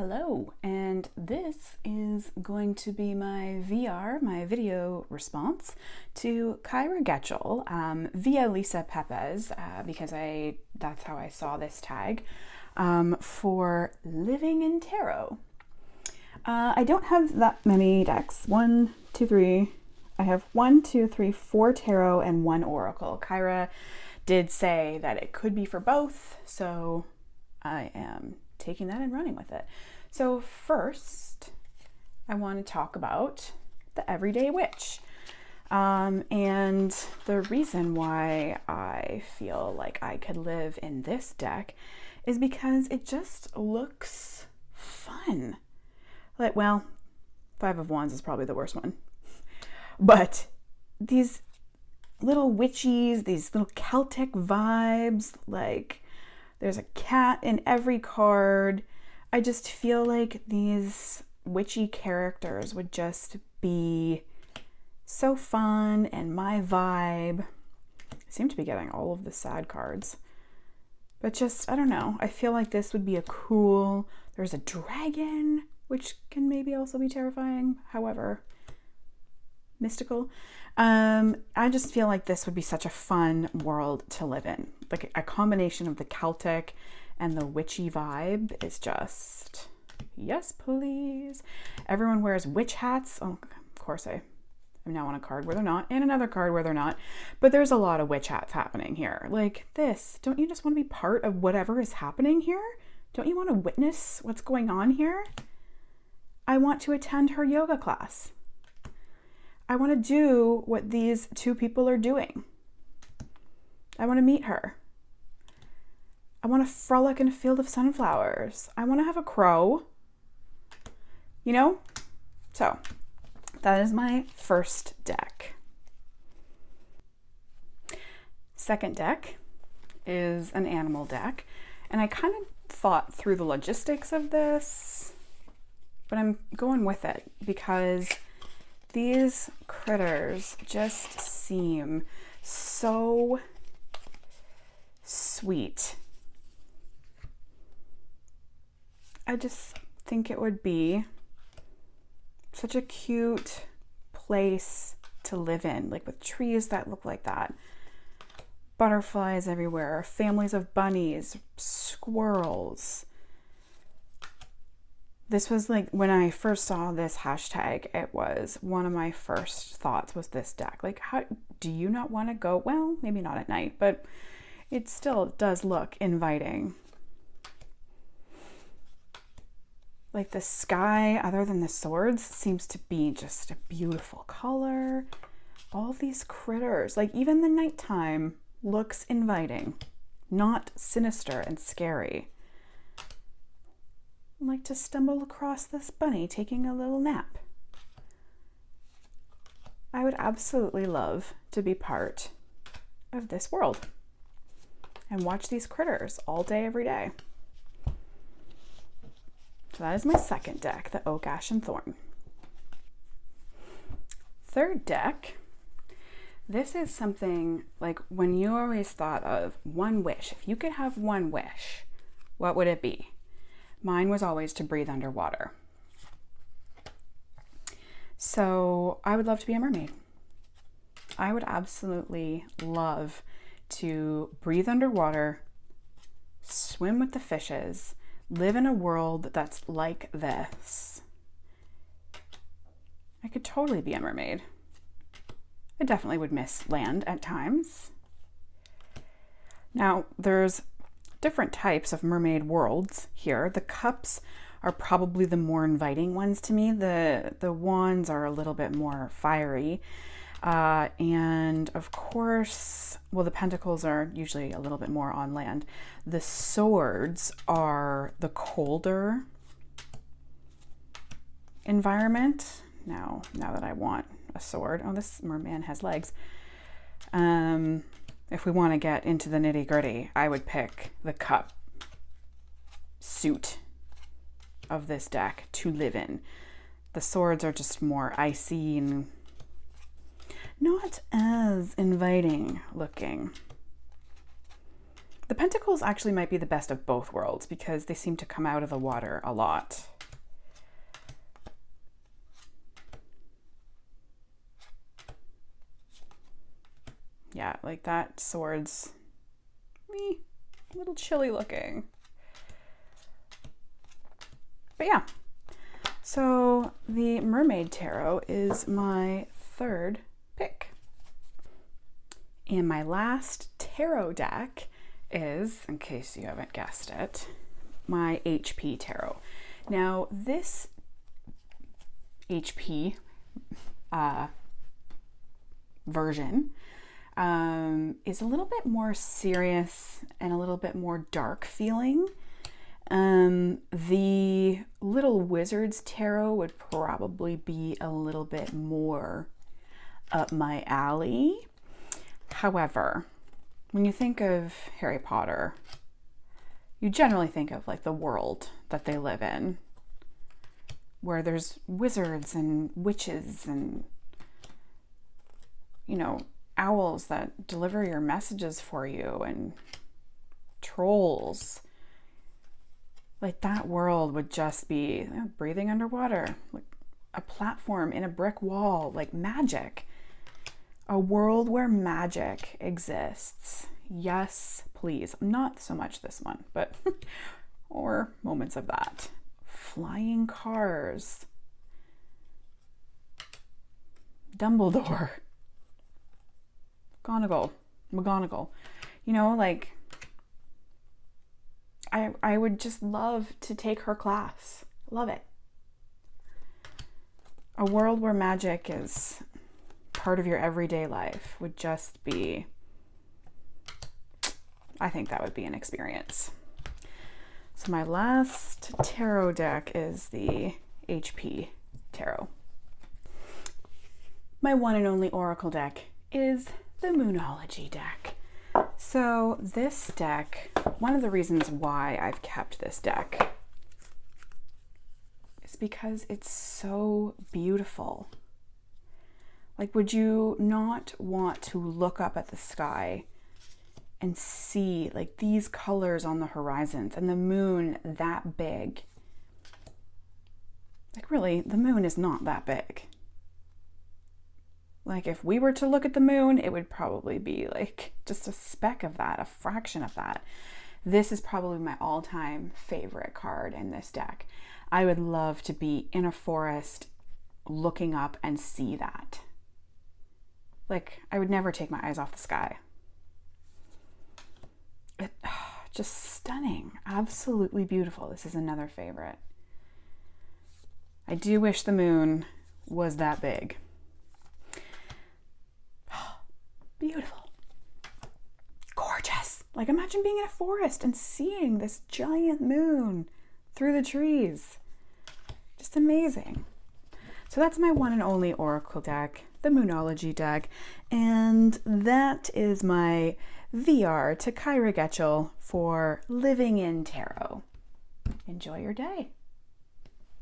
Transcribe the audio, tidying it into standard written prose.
Hello, and this is going to be my my video response to Kyra Getchell via Lisa Pepez, because that's how I saw this tag, for Living in Tarot. I don't have that many decks. One, two, three. I have 1, 2, 3, 4 tarot and 1 oracle. Kyra did say that it could be for both, so I am taking that and running with it. So first, I want to talk about the Everyday Witch. And the reason why I feel like I could live in this deck is because it just looks fun. Like, well, 5 of Wands is probably the worst one. But these little witchies, these little Celtic vibes, like there's a cat in every card. I just feel like these witchy characters would just be so fun and my vibe. I seem to be getting all of the sad cards. But just, I don't know. I feel like this would be a cool... There's a dragon, which can maybe also be terrifying. However, mystical. I just feel like this would be such a fun world to live in. Like a combination of the Celtic and the witchy vibe is just, yes, please. Everyone wears witch hats. Oh, of course I'm now on a card where they're not, and another card where they're not. But there's a lot of witch hats happening here. Like this, don't you just want to be part of whatever is happening here? Don't you want to witness what's going on here? I want to attend her yoga class. I want to do what these 2 people are doing. I want to meet her. I want to frolic in a field of sunflowers. I want to have a crow. You know? So, that is my first deck. Second deck is an animal deck. And I kind of thought through the logistics of this, but I'm going with it because these critters just seem so sweet. I just think it would be such a cute place to live in, like with trees that look like that. Butterflies everywhere, families of bunnies, squirrels. This was like, when I first saw this hashtag, it was one of my first thoughts was this deck. Like, how do you not want to go? Well, maybe not at night, but it still does look inviting. Like the sky, other than the swords, seems to be just a beautiful color. All these critters, like even the nighttime looks inviting, not sinister and scary. I like to stumble across this bunny taking a little nap. I would absolutely love to be part of this world and watch these critters all day, every day. So that is my second deck, the Oak, Ash, and Thorn. Third deck, this is something like when you always thought of one wish. If you could have one wish, what would it be? Mine was always to breathe underwater. So I would love to be a mermaid. I would absolutely love to breathe underwater, swim with the fishes, live in a world that's like this. I could totally be a mermaid. I definitely would miss land at times. Now, there's different types of mermaid worlds here. The cups are probably the more inviting ones to me. The wands are a little bit more fiery. And of course, well, the pentacles are usually a little bit more on land. The swords are the colder environment. Now that I want a sword. Oh, this merman has legs. If we want to get into the nitty gritty, I would pick the cup suit of this deck to live in. The swords are just more icy and not as inviting looking. The pentacles actually might be the best of both worlds because they seem to come out of the water a lot. Yeah, like that sword's a little chilly looking. But yeah, so the Mermaid Tarot is my third pick. And my last tarot deck is, in case you haven't guessed it, my HP Tarot. Now this HP version is a little bit more serious and a little bit more dark feeling. The Little Wizard's Tarot would probably be a little bit more up my alley. However, when you think of Harry Potter, you generally think of like the world that they live in, where there's wizards and witches and, you know, owls that deliver your messages for you and trolls. Like that world would just be breathing underwater, like a platform in a brick wall, like magic. A world where magic exists. Yes, please. Not so much this one, but or moments of that. Flying cars. Dumbledore. McGonagall. You know, like I would just love to take her class. Love it. A world where magic is part of your everyday life would just be, I think that would be an experience. So my last tarot deck is the HP Tarot. My one and only oracle deck is the Moonology deck. So this deck, one of the reasons why I've kept this deck is because it's so beautiful. Like, would you not want to look up at the sky and see like these colors on the horizons and the moon that big? Like, really, the moon is not that big. Like, if we were to look at the moon, it would probably be like just a speck of that, a fraction of that. This is probably my all-time favorite card in this deck. I would love to be in a forest looking up and see that. Like, I would never take my eyes off the sky. Just stunning. Absolutely beautiful. This is another favorite. I do wish the moon was that big. Beautiful. Gorgeous. Like, imagine being in a forest and seeing this giant moon through the trees. Just amazing. So that's my one and only oracle deck, the Moonology deck, and that is my VR to Kyra Getchell for Living in Tarot. Enjoy your day.